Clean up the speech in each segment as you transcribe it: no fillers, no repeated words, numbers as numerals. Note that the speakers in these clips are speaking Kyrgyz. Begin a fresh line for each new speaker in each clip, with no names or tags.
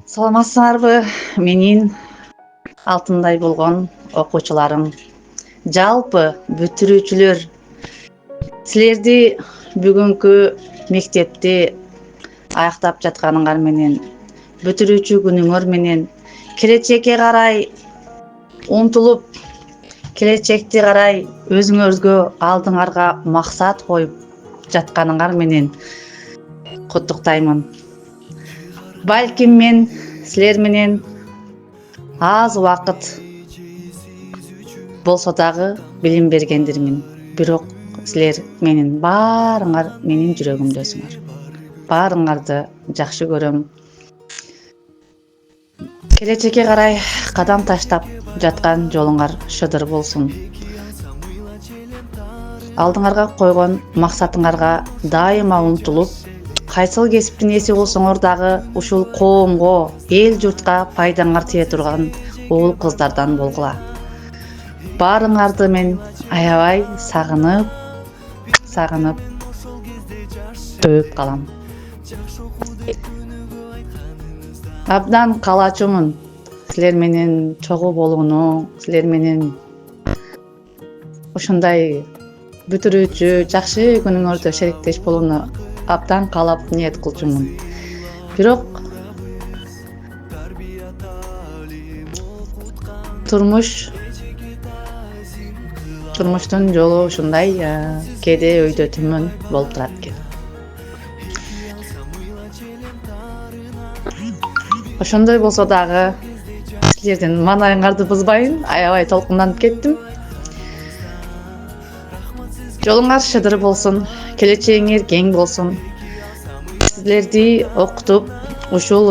Саламатсыңарбы менин алтындай болгон окуучуларым, жалпы бүтүрүүчүлөр, силерди бүгүнкү мектепти аяктап жатканыңар менен, бүтүрүүчү күнүңөр менен келечекке карай умтулуп, келечекти карай өзүңөргө алдыңарга максат коюп жатканыңар менен куттуктаймын. Балким мен силер менен аз убакыт болсо дагы билим бергендирмин. Бирок силер менин баарыңар менин жүрөгүмдөсүңөр. Баарыңарды жакшы көрөм. Келечекке карай кадам таштап жаткан жолуңар шыдыр болсун. Алдыңарга койгон максатыңарга дайыма умтулуп, кайсыл кесиптин ээси болсоңор дагы ушул коомго, эл журтка пайдаңар тие турган уул кыздардан болгула. Баарыңарды мен аябай сагынып өп калам. Абдан каалачумун силер менен чогуу болууну, силер менен ушундай бүтүрүүчү жакшы күнүңөрдө шериктеш болууну абдан каалап ниет кылчумун. Бирок турмуштун жолу ушундай, кээде өйдө түмөн болуп турат экен. Ошондой болсо дагы силердин маанайыңарды бузбайын, аябай толкунданып кеттим. Жолуңар шыдыр болсун, келечегиңер кең болсун. Силерди окутуп, ушул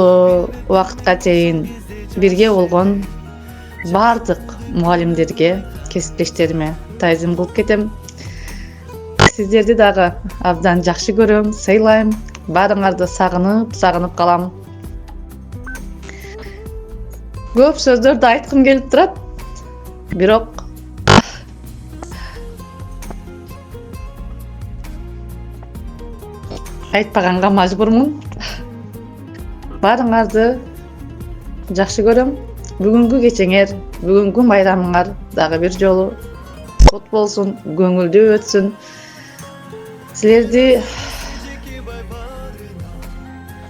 убакытка чейин бирге болгон бардык мугалимдерге, кесиптештериме таазим кылып кетем. Сиздерди дагы абдан жакшы көрөм, сыйлайм. Баарыңарды сагынып калам. Көп сөздөрдү айткым келип турат, бирок айтпаганга мажбурмун. Баарыңарды жакшы көрөм. Бүгүнкү кечеңер, бүгүнкү майрамыңар дагы бир жолу кут болсун, көңүлдүү өтсүн. Силерди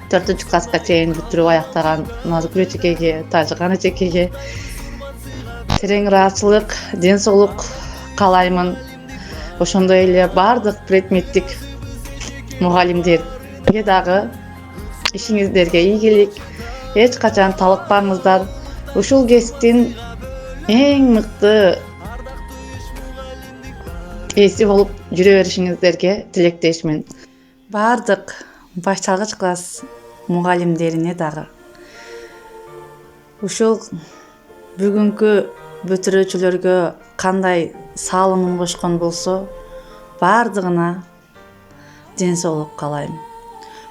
4-класска чейин бүтүрүп аяктаган Назгүл эжекеге, Тажыган эжекеге терең ыраазычылык, ден соолук каалаймын. Ошондой эле бардык предметтик мугалимдерге дагы ишиңиздерге ийгилик. Эч качан талыкпаңыздар. Ушул кесиптин эң мыкты ээси болуп жүрө беришиңиздерге тилектешмин. Бардык башталгыч класс мугалимдерине дагы ушул бүгүнкү бүтүрүүчүлөргө кандай салымын кошкон болсо, бардыгына ден соолук каалайм.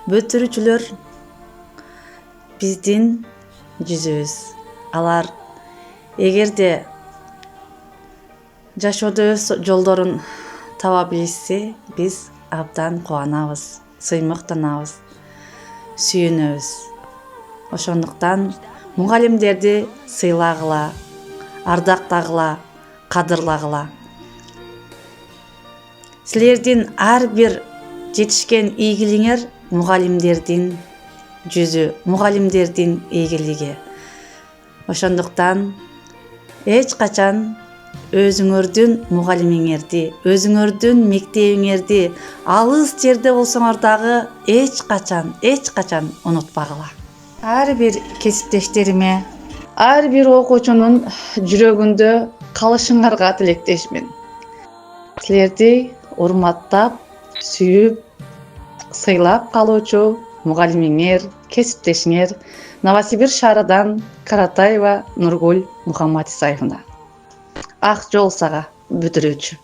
Бүтүрүүчүлөр биздин жүзүбүз. Алар эгерде жашоодо өз жолдорун таба билишсе, биз абдан кубанабыз, сыймыктанабыз, сүйүнөбүз. Ошондуктан мугалимдерди сыйлагыла, ардактагыла, кадырлагыла. Силердин ар бир жетишкен ийгилигиңер мугалимдердин жүзү, мугалимдердин ийгилиги. Ошондуктан эч качан өзүңөрдүн мугалимиңерди, өзүңөрдүн мектебиңерди алыс жерде болсоңор дагы эч качан унутпагыла. Ар бир кесиптештериме, ар бир окуучунун жүрөгүндө калышыңарга тилектешмин. Силерди урматтап, сүйүп, сыйлап калуучу мугалимиңер, кесиптешиңер Новосибирск шаарынан Каратаева Нургуль Мухаммадисаевна. Ак жол сага, бүтүрүүчү.